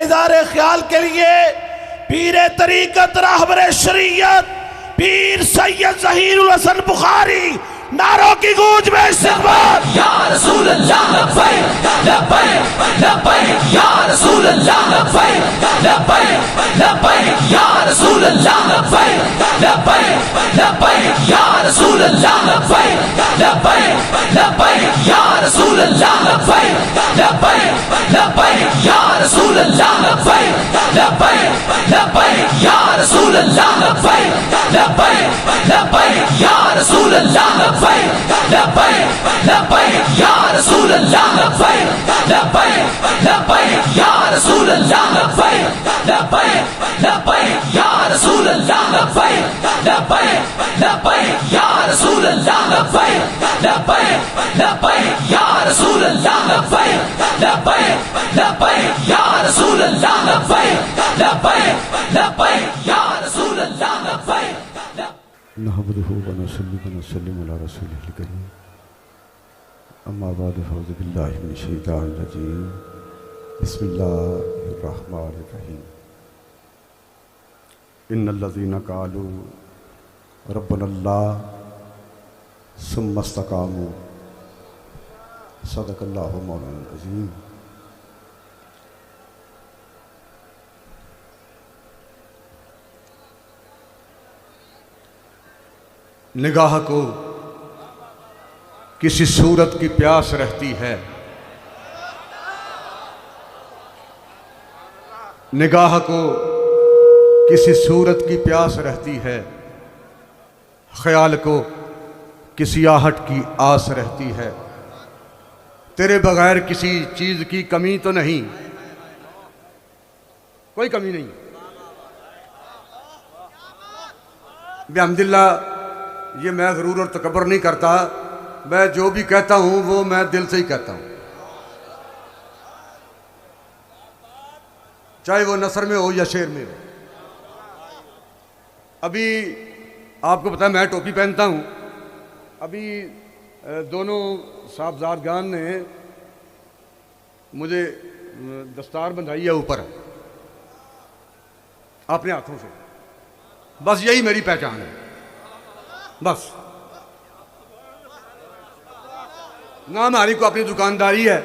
इज़हारे ख्याल के लिए पीर तरीक़त रहबर शरीयत पीर सैयद ज़हीरुल हसन बुखारी नारों की गूंज में इस्तिक़बाल। या रसूल अल्लाह लब्बैक लब्बैक लब्बैक या रसूल अल्लाह लब्बैक लब्बैक लब्बैक या रसूल अल्लाह लब्बैक लब्बैक लब्बैक या रसूल अल्लाह लब्बैक लब्बैक लब्बैक या रसूल अल्लाह लब्बैक लब्बैक लब्बैक या रसूल अल्लाह लब्बैक लब्बैक लब्बैक या रसूल अल्लाह लब्बैक लब्बैक लब्बैक या रसूल अल्लाह लब्बैक लब्बैक लब्बैक या रसूल अल्लाह लब्बैक लब्बैक लब्बैक या रसूल अल्लाह लब्बैक लब्बैक लब्बैक या रसूल अल्लाह लब्बैक लब्बैक लब्बैक या रसूल अल्लाह लब्बैक लब्बैक लब्बैक या रसूल अल्लाह लब्बैक लब्बैक लब्बैक या रसूल अल्लाह लब्बैक लब्बैक लब्बैक या रसूल अल्लाह लब्बैक। नहमदुहु व नसल्ली व नसल्लिमु अला रसूलिहिल करीम अम्मा बाद फौज़ु बिल्लाहि मिनश शैतानिर रजीम बिस्मिल्लाहिर रहमानिर रहीम इन्नल्लज़ीना क़ालू रब्बुनल्लाह सुम्मा इस्तक़ामू सदक़ल्लाहु मौलाना अज़ीम। निगाह को किसी सूरत की प्यास रहती है, निगाह को किसी सूरत की प्यास रहती है, ख्याल को किसी आहट की आस रहती है। तेरे बगैर किसी चीज़ की कमी तो नहीं, कोई कमी नहीं। बिहम्दिल्लाह ये मैं ग़रूर और तकब्बुर नहीं करता, मैं जो भी कहता हूँ वो मैं दिल से ही कहता हूँ, चाहे वो नसर में हो या शेर में हो। अभी आपको पता है मैं टोपी पहनता हूँ, अभी दोनों साहबजादगान ने मुझे दस्तार बंधाई है ऊपर अपने हाथों से, बस यही मेरी पहचान है। बस ना हमारी को अपनी दुकानदारी है,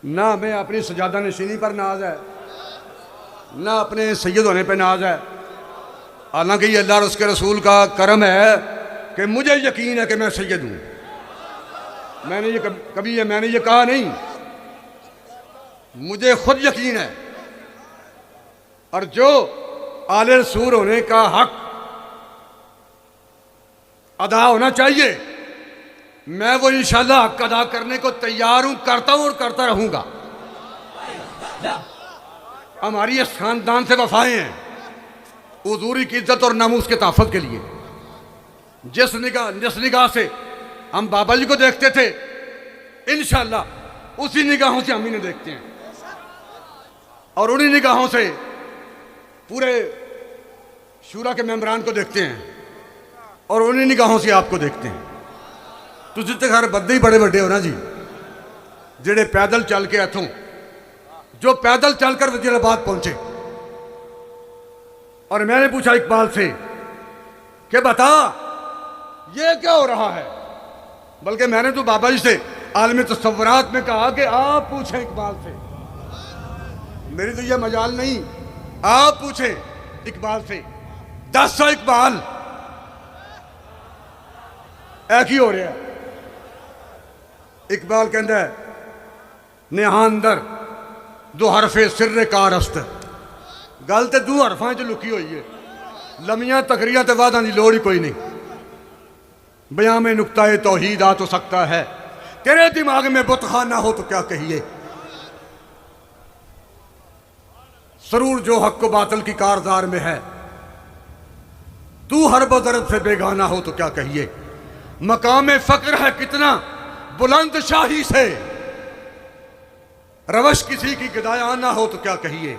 ना हमें अपनी सजादा नशीनी पर नाज है, ना अपने सैयद होने पर नाज है। हालांकि ये अल्लाह और उसके रसूल का करम है कि मुझे यकीन है कि मैं सैयद हूँ। मैंने ये कहा नहीं, मुझे खुद यकीन है। और जो आले रसूल होने का हक अदा होना चाहिए, मैं वो इंशाल्लाह हक अदा करने को तैयार हूं, करता हूं और करता रहूंगा। हमारी इस खानदान से वफाएं हैं हुजूरी की इज्जत और नामूस के तहफ़्फ़ुज़ के लिए। जिस निगाह से हम बाबा जी को देखते थे, इंशाल्लाह उसी निगाहों से हम इन्हें देखते हैं, और उन्हीं निगाहों से पूरे शूरा के मेंबरान को देखते हैं, और उन्हीं निगाहों से आपको देखते हैं। तुम तो खैर बंदे ही बड़े बड़े हो ना जी, जेड़े पैदल चल के इथों, जो पैदल चलकर वजीराबाद पहुंचे। और मैंने पूछा इकबाल से कि बता ये क्या हो रहा है, बल्कि मैंने तो बाबा जी से आलम तसव्वुरात में कहा कि आप पूछें इकबाल से, मेरी तो यह मजाल नहीं, आप पूछें इकबाल से। 10 इकबाल एक ही हो रहा है। इकबाल कहता है नेहा अंदर दो हरफे सिर्रे कारस्त, गल तो 2 हरफां च लुकी हुई है, लमियां तकरियां ते वादां दी लोड़ ही कोई नहीं। बयां में नुक्ता तौहीद आ तो सकता है, तेरे दिमाग में बुतखाना हो तो क्या कहिए। सरूर जो हक को बातिल की कारदार में है, तू हर बदरत से बेगाना हो तो क्या कहिए। मकाम फक्र है कितना बुलंद शाही से, रवश किसी की गदाया ना हो तो क्या कहिए।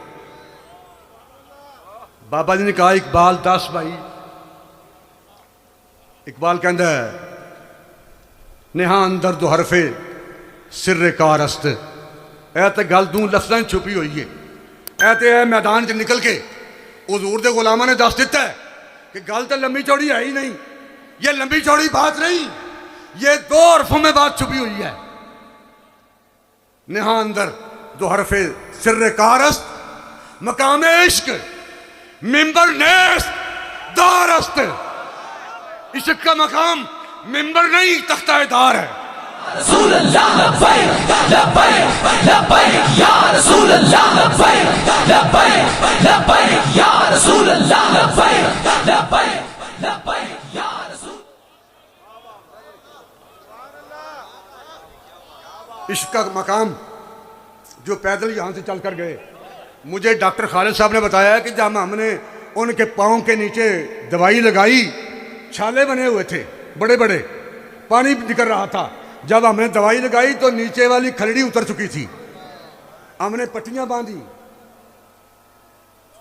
बाबा जी ने कहा इकबाल 10 भाई। इकबाल कहता है नेहा अंदर दो हरफे सिर्रे कारस्त, ऐ तो गल दूं लफ्ज़ां च छुपी हुई है। ऐ तो है मैदान च निकल के हुजूर दे गुलामा ने दस दिता है कि गल तो लंबी चौड़ी है ही नहीं, ये लंबी चौड़ी बात नहीं, ये दो हरफों में बात छुपी हुई है। नेहा अंदर दो हरफे सिर्र कारस्त, मकाम इश्क मिंबर नेस्त दारस्त। इश्क का मकाम मिंबर नहीं तख्ता दार है। रसूल अल्लाह लब्बैक लब्बैक लब्बैक या रसूल अल्लाह लब्बैक लब्बैक लब्बैक या रसूल अल्लाह लब्बैक लब्बैक लब्बैक या रसूल। इश्क का मकाम जो पैदल यहाँ से चल कर गए, मुझे डॉक्टर खालिद साहब ने बताया कि जब हमने उनके पाँव के नीचे दवाई लगाई, छाले बने हुए थे बड़े बड़े, पानी निकल रहा था। जब हमने दवाई लगाई तो नीचे वाली खलड़ी उतर चुकी थी। हमने पट्टियां बांधी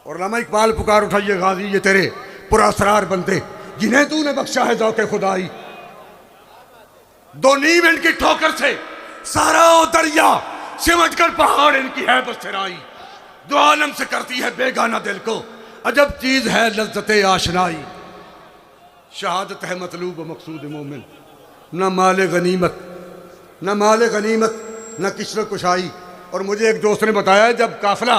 और लम्हा इकबाल पुकार उठाइए गाजी ये तेरे पुरासरार बंदे जिन्हें तूने बख्शा है ज़ौक़े खुदाई। दो नीम इनकी ठोकर से सारा दरिया सिमट कर पहाड़ इनकी है बस तेराई। दो आलम से करती है बेगाना दिल को अजब चीज है लज्जते आशनाई। शहादत है मतलूब मकसूद मोमिन, न माले गनीमत न माले गनीमत न किस्र कुशाई। और मुझे एक दोस्त ने बताया जब काफिला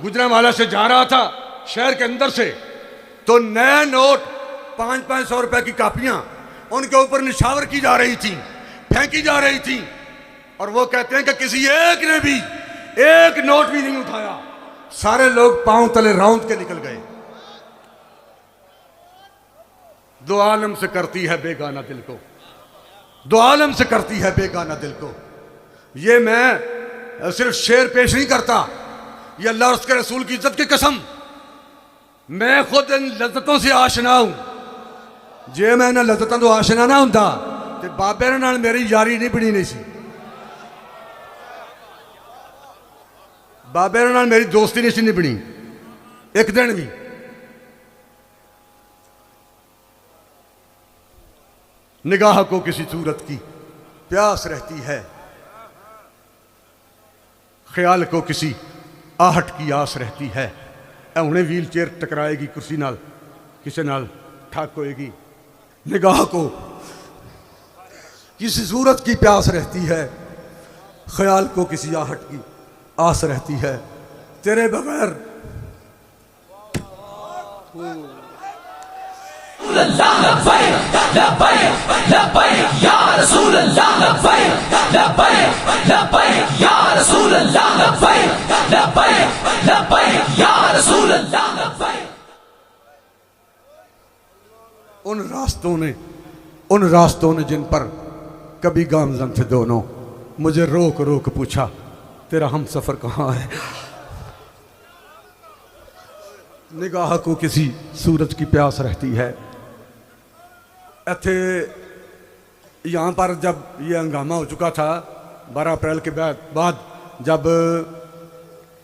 गुजरांवाला से जा रहा था शहर के अंदर से, तो नए नोट 500-500 रुपए की कापियां उनके ऊपर निछावर की जा रही थी, फेंकी जा रही थी। और वो कहते हैं कि किसी एक ने भी एक नोट भी नहीं उठाया, सारे लोग पांव तले रौंद के निकल गए। दो आलम से करती है बेगाना दिल को, दो आलम से करती है बेगाना दिल को। ये मैं सिर्फ शेर पेश नहीं करता, ये अल्लाह और उसके रसूल की इज्जत की कसम, मैं खुद इन लज्जतों से आशना हूं। जे मैं इन्हां लज्जतों तो आशना ना हुंदा ते बाबे नाल मेरी यारी नहीं बनी नहीं सी, बाबे नाल मेरी दोस्ती नहीं सी नहीं बनी एक दिन भी। निगाह को किसी सूरत की प्यास रहती है, ख्याल को किसी आहट की आस रहती है। उन्हें व्हील चेयर टकराएगी कुर्सी नाल, किसी नाल ठाक होएगी। निगाह को किसी सूरत की प्यास रहती है, ख्याल को किसी आहट की आस रहती है। तेरे बगैर अल्लाह लब्बैक लब्बैक लब्बैक या रसूल अल्लाह लब्बैक लब्बैक लब्बैक या रसूल अल्लाह लब्बैक लब्बैक लब्बैक या रसूल अल्लाह लब्बैक। उन रास्तों ने जिन पर कभी गामजन थे दोनों, मुझे रोक रोक पूछा तेरा हम सफर कहाँ है। निगाह को किसी सूरज की प्यास रहती है। इत्थे यहाँ पर जब ये हंगामा हो चुका था 12 अप्रैल के बाद जब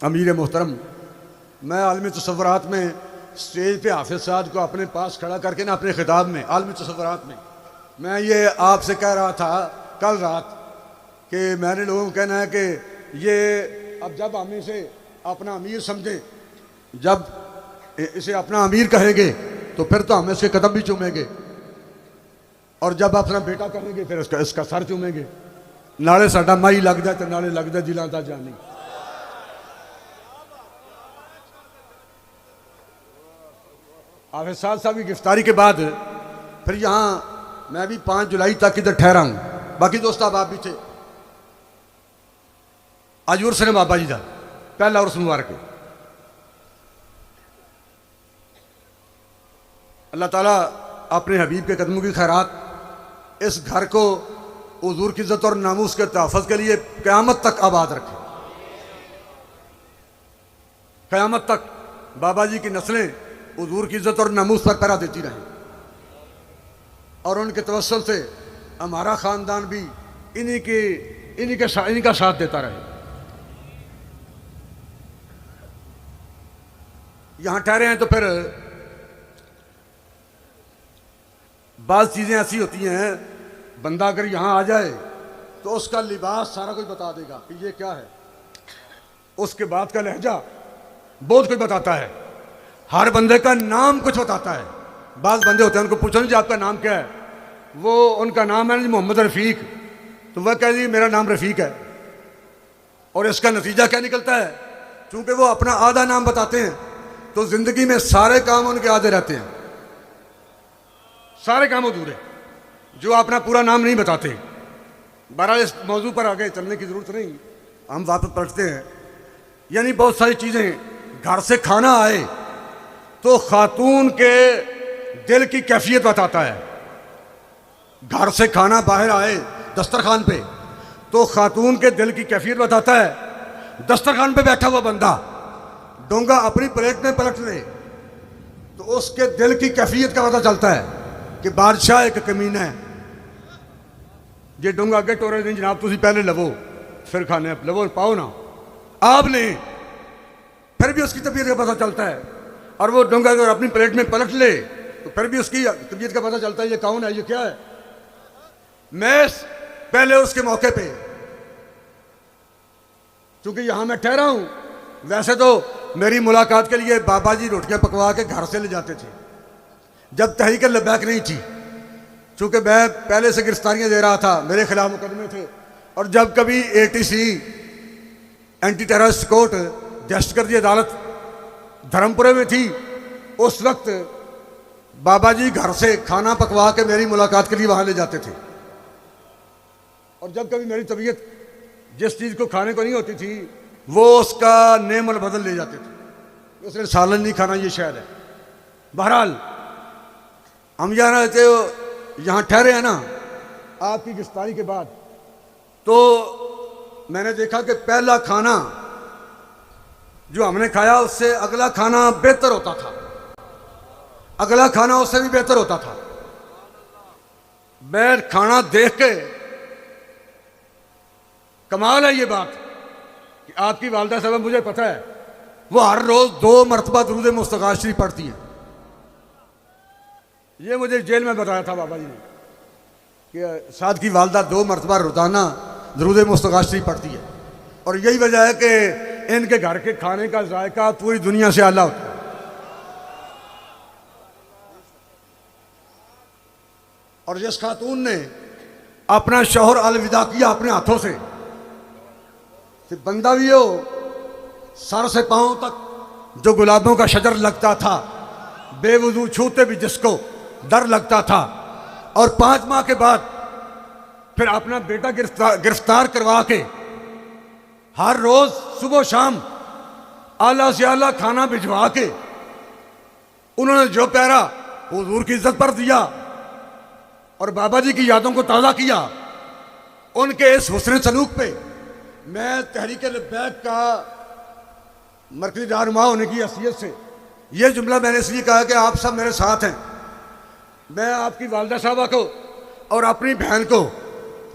अमीर मोहतरम, मैं आलमी तसव्वुरात में स्टेज पे हाफिज साद को अपने पास खड़ा करके ना अपने खिताब में आलमी तसव्वुरात में मैं ये आपसे कह रहा था कल रात कि मैंने लोगों को कहना है कि ये अब जब हम इसे अपना अमीर समझें, जब इसे अपना अमीर कहेंगे तो फिर तो हम इसके कदम भी चूमेंगे, और जब अपना बेटा कहेंगे फिर इसका सर चूमेंगे। नाले साडा माई लग जाए तो नाले लग जाए दिलों का जानी। हाफिज साहब की गिरफ्तारी के बाद फिर यहाँ मैं भी 5 जुलाई तक इधर ठहरा हूँ, बाकी दोस्त आप भी थे। आज उर्स ने बाबा जी का पहला उर्स मुबारक है। अल्लाह ताला अपने हबीब के कदमों की खैरात इस घर को हुजूर की इज्जत और नामूस के तहफ़्फ़ुज़ के लिए क़यामत तक आबाद रखे। क़यामत तक बाबा जी की नस्लें हुजूर की इज्जत और नामूस पर पहरा देती रहें, और उनके तवस्सुल से हमारा ख़ानदान भी इन्हीं का साथ देता रहे। यहाँ ठहरे हैं तो फिर बाज़ चीज़ें ऐसी होती हैं, बंदा अगर यहाँ आ जाए तो उसका लिबास सारा कुछ बता देगा कि ये क्या है। उसके बाद का लहजा बहुत कुछ बताता है। हर बंदे का नाम कुछ बताता है। बाज़ बंदे होते हैं, उनको पूछो जी आपका नाम क्या है, वो उनका नाम है जी मोहम्मद रफ़ीक, तो वह कह जी मेरा नाम रफ़ीक है। और इसका नतीजा क्या निकलता है, चूंकि वो अपना आधा नाम बताते हैं तो ज़िंदगी में सारे काम उनके आधे रहते हैं, सारे काम अधूरे, जो अपना पूरा नाम नहीं बताते। बहरहाल इस मौजू पर आगे चलने की ज़रूरत नहीं, हम वापस पलटते हैं। यानी बहुत सारी चीज़ें, घर से खाना आए तो खातून के दिल की कैफियत बताता है। घर से खाना बाहर आए दस्तरखान पे तो खातून के दिल की कैफियत बताता है। दस्तरखान पे बैठा हुआ बंदा डोंगा अपनी प्लेट में पलट ले तो उसके दिल की कैफियत का पता चलता है कि बादशाह एक कमीना है। जे डोंगा अगे टोरे नहीं जनाब, तुम पहले लवो फिर खाने, लवो पाओ ना, आप लें, फिर भी उसकी तबीयत का पता चलता है। और वो डोंगा अगर अपनी प्लेट में पलट ले तो फिर भी उसकी तबीयत का पता चलता है ये कौन है, ये क्या है। मैं पहले उसके मौके पे, चूंकि यहां मैं ठहरा हूं, वैसे तो मेरी मुलाकात के लिए बाबा जी रोटियां पकवा के घर से ले जाते थे जब तहरीक लब्बैक नहीं थी। चूंकि मैं पहले से गिरफ्तारियां दे रहा था, मेरे खिलाफ मुकदमे थे, और जब कभी ATC एंटी टेररिस्ट कोर्ट दहशतगर्दी अदालत धर्मपुरे में थी, उस वक्त बाबा जी घर से खाना पकवा के मेरी मुलाकात के लिए वहां ले जाते थे। और जब कभी मेरी तबीयत जिस चीज़ को खाने को नहीं होती थी वो उसका नेमल बदल ले जाते थे, उसने सालन नहीं खाना, ये शायद है। बहरहाल हम यहाँ ठहरे हैं ना आपकी गिरफ्तारी के बाद, तो मैंने देखा कि पहला खाना जो हमने खाया उससे अगला खाना बेहतर होता था, अगला खाना उससे भी बेहतर होता था। मैं खाना देख के, कमाल है ये बात कि आपकी वालदा साहब, मुझे पता है वो हर रोज 2 मरतबा दुरूद मुस्तफ़ा शरीफ पढ़ती है। ये मुझे जेल में बताया था बाबा जी ने कि साद की वालदा 2 मरतबा रोजाना दुरूद मुस्तफ़ा शरीफ पढ़ती है, और यही वजह है कि इनके घर के खाने का जायका पूरी दुनिया से आला होता है। और जिस खातून ने अपना शौहर अलविदा किया अपने हाथों से, तो बंदा भी हो सर से पांव तक जो गुलाबों का शजर लगता था, बेवजू छूते भी जिसको डर लगता था, और 5 माह के बाद फिर अपना बेटा गिरफ्तार करवा के हर रोज सुबह शाम आला से आला खाना भिजवा के उन्होंने जो प्यारा हुजूर की इज्जत पर दिया और बाबा जी की यादों को ताज़ा किया। उनके इस हुस्न सलूक पे मैं तहरीक लब्बैक का मरकज़ी रहनुमा होने की हैसियत से यह जुमला मैंने इसलिए कहा कि आप सब मेरे साथ हैं। मैं आपकी वालदा साहबा को और अपनी बहन को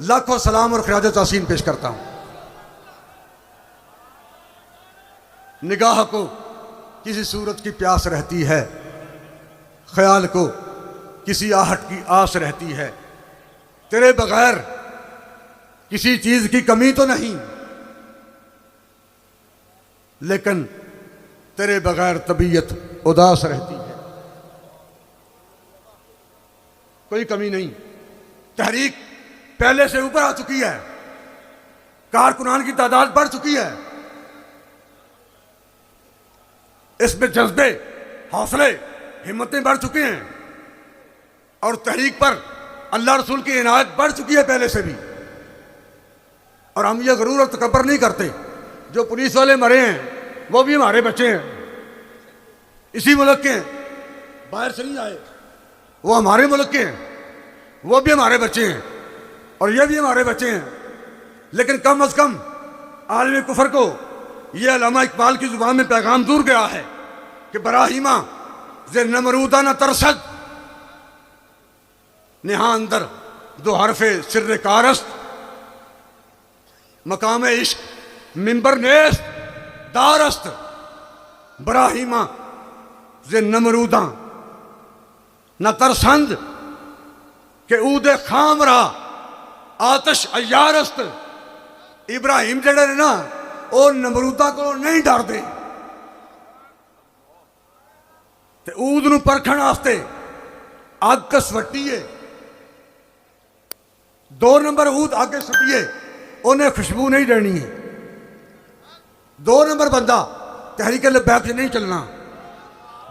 लाखों सलाम और खिराज तहसीन पेश करता हूँ। निगाह को किसी सूरत की प्यास रहती है, ख्याल को किसी आहट की आस रहती है, तेरे बगैर किसी चीज की कमी तो नहीं, लेकिन तेरे बगैर तबीयत उदास रहती है। कोई कमी नहीं, तहरीक पहले से ऊपर आ चुकी है, कारकुनान की तादाद बढ़ चुकी है, इसमें जज्बे, हौसले, हिम्मतें बढ़ चुके हैं, और तहरीक पर अल्लाह रसूल की इनायत बढ़ चुकी है पहले से भी। और हम ये गरूर और तकब्बर नहीं करते। जो पुलिस वाले मरे हैं वो भी हमारे बच्चे हैं, इसी मुल्क के हैं, बाहर से नहीं आए, वो हमारे मुल्क के हैं, वो भी हमारे बच्चे हैं और ये भी हमारे बच्चे हैं। लेकिन कम अज कम आलम कुफर को यह अल्लामा इकबाल की जुबान में पैगाम दूर गया है कि बराहिमा जे नमरूदा न तरसद, नेहा अंदर दो हरफे सिर्र कारस्त, मकाम इश्क मिंबर नेस्त दारस्त, बराहिमा जे नमरूदा न तरसंद के ऊदे खामरा आतश अयारस्त। इब्राहिम जड़े ने ना ਉਹ ਨਮਰੂਦਾ ਕੋਲੋਂ ਨਹੀਂ ਡਰਦੇ ਤੇ ਊਦ ਨੂੰ ਪਰਖਣ ਵਾਸਤੇ ਅੱਗ ਕਸਵੱਟੀਏ 2 ਨੰਬਰ ਊਦ ਅੱਗੇ ਸੁੱਟੀਏ ਉਹਨੇ ਖੁਸ਼ਬੂ ਨਹੀਂ ਦੇਣੀ ਹੈ 2 ਨੰਬਰ ਬੰਦਾ ਤਹਿਰੀਕ ਲਬੈਕ 'ਚ ਨਹੀਂ ਚੱਲਣਾ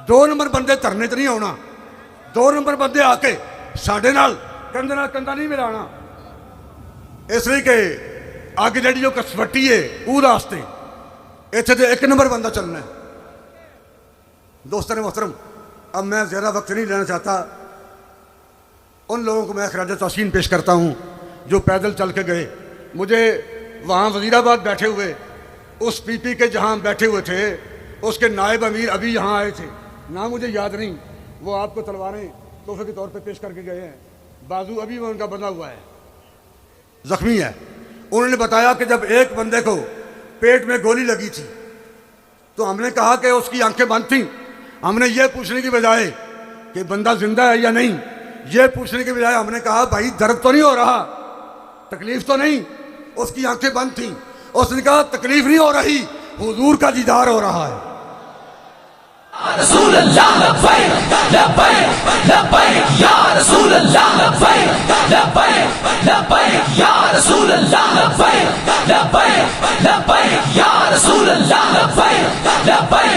2 ਨੰਬਰ ਬੰਦੇ ਧਰਨੇ 'ਤੇ ਨਹੀਂ ਆਉਣਾ 2 ਨੰਬਰ ਬੰਦੇ ਆ ਕੇ ਸਾਡੇ ਨਾਲ ਕੰਧੇ ਨਾਲ ਕੰਧਾ ਨਹੀਂ ਮਿਲਾਉਣਾ ਇਸ ਲਈ ਕਿ ਅੱਗ ਜਿਹੜੀ ਉਹ ਕਸਵੱਟੀ ਹੈ ਉਹਦੇ ਵਾਸਤੇ ਇੱਥੇ ਤੇ 1 नंबर बंदा चलना है। दोस्तों मोहतरम, अब मैं ज़्यादा वक्त नहीं लेना चाहता। उन लोगों को मैं खराज तहसीन पेश करता हूँ जो पैदल चल के गए। मुझे वहाँ वज़ीराबाद बैठे हुए उस पीपी के जहाँ बैठे हुए थे उसके नायब अमीर अभी यहाँ आए थे, नाम मुझे याद नहीं, वो आपको तलवारें तोहफे के तौर पे पेश करके गए हैं। बाजू अभी वो उनका बंधा हुआ है, ज़ख्मी है। उन्होंने बताया कि जब एक बंदे को पेट में गोली लगी थी तो हमने कहा कि उसकी आंखें बंद थीं। हमने ये पूछने की बजाय कि बंदा जिंदा है या नहीं, ये पूछने के बजाय हमने कहा भाई दर्द तो नहीं हो रहा, तकलीफ तो नहीं। उसकी आंखें बंद थीं, उसने कहा तकलीफ नहीं हो रही, हुजूर का दीदार हो रहा है। रसूल अल्लाह लब्बैक लब्बैक लब्बैक या रसूल अल्लाह लब्बैक लब्बैक लब्बैक या रसूल अल्लाह लब्बैक लब्बैक लब्बैक या रसूल अल्लाह लब्बैक लब्बैक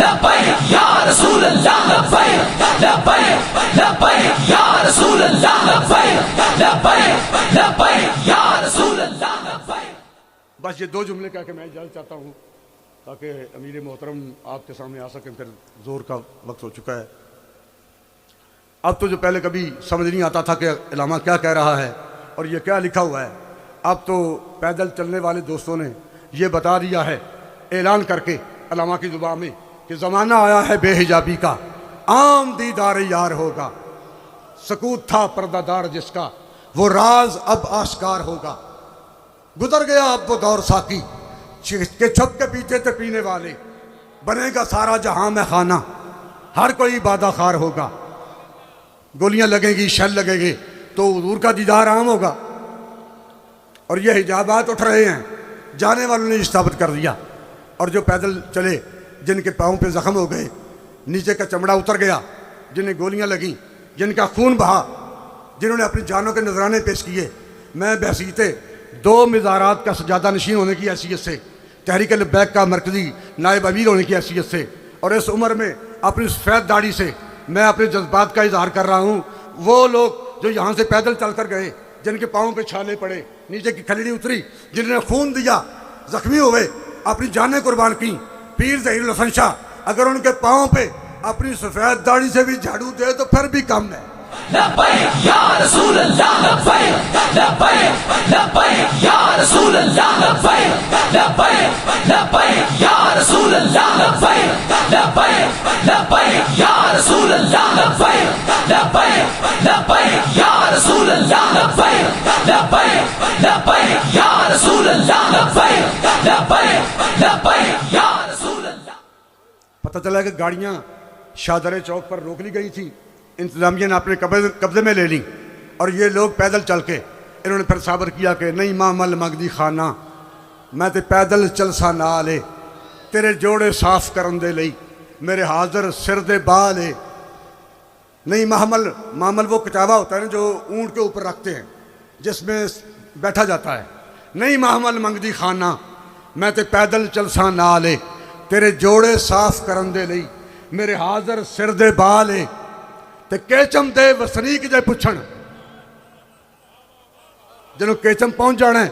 लब्बैक या रसूल अल्लाह लब्बैक लब्बैक लब्बैक या रसूल अल्लाह लब्बैक लब्बैक लब्बैक या रसूल अल्लाह लब्बैक। बस ये 2 जुमले कह के मैं इजाज़त चाहता हूँ ताकि अमीर मोहतरम आपके सामने आ सकें, फिर जोर का वक्त हो चुका है। अब तो जो पहले कभी समझ नहीं आता था कि इलामा क्या कह रहा है और ये क्या लिखा हुआ है, अब तो पैदल चलने वाले दोस्तों ने ये बता दिया है ऐलान करके इलामा की ज़ुबान में कि ज़माना आया है बेहिजाबी का, आम दीदार यार होगा। सकूत था पर्दादार जिसका, वो राज अब आश्कार होगा। गुजर गया अब वो दौर साकी के छुप के पीते थे पीने वाले, बनेगा सारा जहां में खाना, हर कोई इबादा खार होगा। गोलियां लगेंगी, शल लगेंगे तो हुजूर का दीदार आम होगा। और ये हिजाबात उठ रहे हैं, जाने वालों ने इस्ताबत कर दिया। और जो पैदल चले, जिनके पाँव पे जख्म हो गए, नीचे का चमड़ा उतर गया, जिन्हें गोलियां लगीं, जिनका खून बहा, जिन्होंने अपनी जानों के नजराने पेश किए, मैं बहसीते 2 मज़ारात का सजादा नशीन होने की हैसियत से, तहरीक लब्बैक का मरकज़ी नायब अमीर होने की हैसियत से और इस उम्र में अपनी सफ़ेद दाढ़ी से मैं अपने जज्बात का इजहार कर रहा हूँ। वो लोग जो यहाँ से पैदल चल कर गए, जिनके पाँव पे छाले पड़े, नीचे की खलीली उतरी, जिन्होंने खून दिया, ज़ख्मी हुए, अपनी जानें कुर्बान की, पीर ज़हीरुल हसन शाह अगर उनके पाँव पे अपनी सफ़ेद दाढ़ी से भी झाड़ू दे तो फिर भी कम है। लब्बैक या रसूल अल्लाह लब्बैक लब्बैक लब्बैक या रसूल अल्लाह लब्बैक लब्बैक लब्बैक या रसूल अल्लाह लब्बैक लब्बैक लब्बैक या रसूल अल्लाह लब्बैक लब्बैक लब्बैक या रसूल अल्लाह लब्बैक लब्बैक लब्बैक या रसूल अल्लाह लब्बैक लब्बैक लब्बैक या रसूल अल्लाह। पता चला कि गाड़ियाँ शाहदरे चौक पर रोक ली गई थी, इंतजामिया ने अपने कब्जे में ले ली और ये लोग पैदल चल के इन्होंने फिर साबर किया कि नहीं मामल मगदी खाना, मैं तो पैदल चल सा ना ले, तेरे जोड़े साफ करन दे लई मेरे हाजिर सिर दे बाल है। नहीं मामल वो कचावा होता है ना जो ऊँट के ऊपर रखते हैं, जिसमें बैठा जाता है। नहीं मामल मंगदी खाना, मैं तो पैदल चल सा ना ले, तेरे जोड़े साफ करन दे लई मेरे हाजिर सिर दे बाल है। ते केचम दे वसनीक जे पुछण, ਜਦੋਂ केचम पहुंच जाना है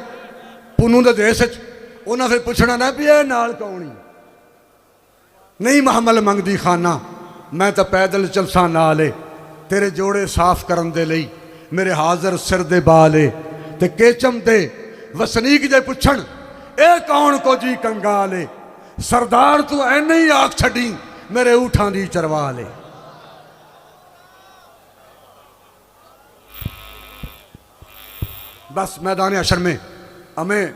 पुनू के देश उन्हें फिर पुछना ना भी ये नाल कौनी। नहीं महमल मंगदी खाना, मैं तो पैदल चलसा नाले, तेरे जोड़े साफ करन दे लई मेरे हाजिर सिर दे बाले। ते केचम दे वसनीक जे पुछण, ए कौन को जी कंगाले, सरदार तू ऐने ही आख छड़ी मेरे ऊठां दी चरवा ले। बस मैदान अशर में हमें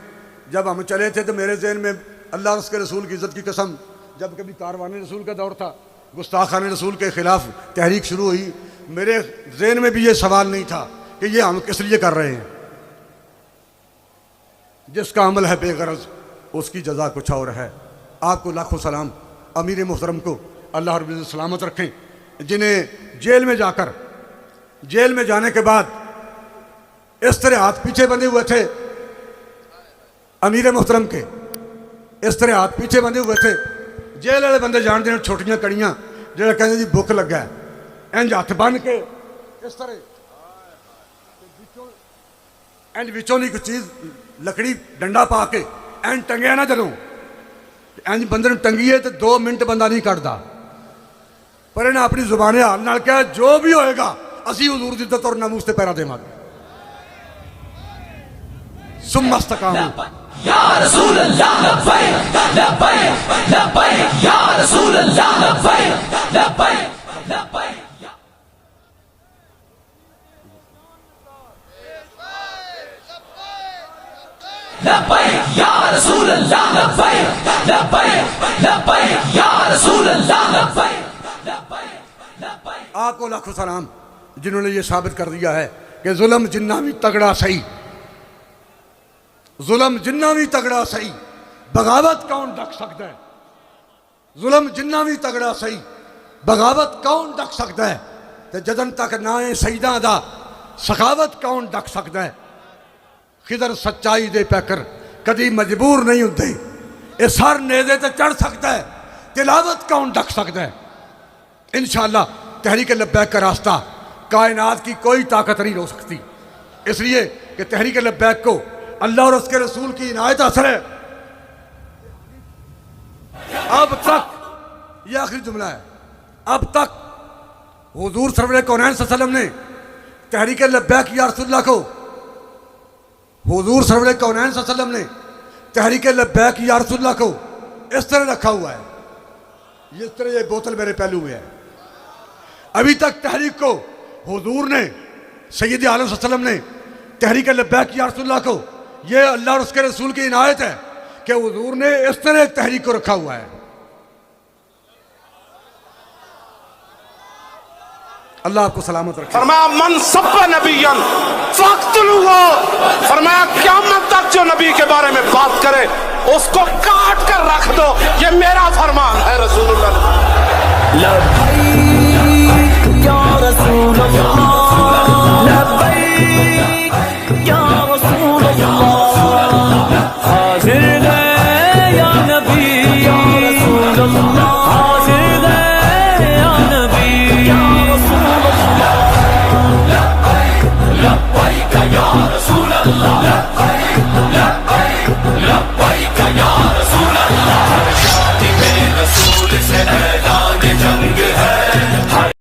जब हम चले थे तो मेरे जहन में अल्लाह और उसके रसूल की इज़्ज़त की कसम, जब कभी कारवान रसूल का दौर था, गुस्ताखान रसूल के ख़िलाफ़ तहरीक शुरू हुई, मेरे जहन में भी ये सवाल नहीं था कि ये हम किस लिए कर रहे हैं। जिसका अमल है बेगरज उसकी जजा कुछ और है। आपको लाखों सलाम। अमीर मोहतरम को अल्लाह रब्बुल इज़्ज़त सलामत रखें, जिन्हें जेल में जाकर, जेल में जाने के बाद इस तरह हाथ पीछे बंधे हुए थे अमीर मोहतरम के, इस तरह हाथ पीछे बंधे हुए थे। जेल वाले बंदे जानते हैं छोटियां कड़ियां जो कहते जी भुख लगा है, इंज हथ बन के इस तरह इंज विचों की कुछ चीज़ लकड़ी डंडा पा के इंज टंगिया ना जदों इंज बंदे नूं टंगीए तो 2 मिनट बंदा नहीं कटदा, पर इन्हें अपनी जुबाने हाल नाल कहा जो भी होएगा असी हुजूर दी इज्जत और नामूस ते पैरा देवांगे। सुम्मा इस्तकामू या रसूल अल्लाह लब्बैक लब्बैक लब्बैक या रसूल अल्लाह लब्बैक लब्बैक लब्बैक लब्बैक या रसूल अल्लाह लब्बैक लब्बैक लब्बैक या रसूल अल्लाह लब्बैक लब्बैक लब्बैक। आपको लाखों सलाम जिन्होंने ये साबित कर दिया है कि जुल्म जिन्ना भी तगड़ा सही, जुल्म जिन्ना भी तगड़ा सही, बगावत कौन डक सकता है। जुल्म जिन्ना भी तगड़ा सही, बगावत कौन डक सकता है। तो जदन तक ना सईदा दा सखावत कौन डक सकता है। खिदर सच्चाई दे पैकर कदी मजबूर नहीं होते, ये सर नेज़े ते चढ़ सकता है, तिलावत कौन डक सकता है। इंशाअल्लाह तहरीक लब्बैक का रास्ता कायनात की कोई ताकत नहीं रोक सकती, इसलिए कि तहरीक लब्बैक को अल्लाह और उसके रसूल की इनायत असर है। अब तक यह आखिरी जुमला है, अब तक हुजूर सरवर कौनैन सल्लल्लाहु अलैहि वसल्लम ने तहरीक लब्बैक या रसूलल्लाह को, हुजूर सरवर कौनैन सल्लल्लाहु अलैहि वसल्लम ने तहरीक लब्बैक या रसूलल्लाह को इस तरह रखा हुआ है, इस तरह ये बोतल मेरे पहलू में है। अभी तक तहरीक को हुजूर ने, सैयद आलम सल्लल्लाहु अलैहि वसल्लम ने तहरीक लब्बैक या रसूलल्लाह को, ये अल्लाह और उसके रसूल की इनायत है कि हुजूर ने इस तरह एक तहरीक को रखा हुआ है। अल्लाह आपको सलामत रखे। फरमाया मन सब्बा नबियन फक्तलूहु, फरमाया क़यामत तक जो नबी के बारे में बात करे उसको काट कर रख दो, ये मेरा फरमान है रसूलुल्लाह।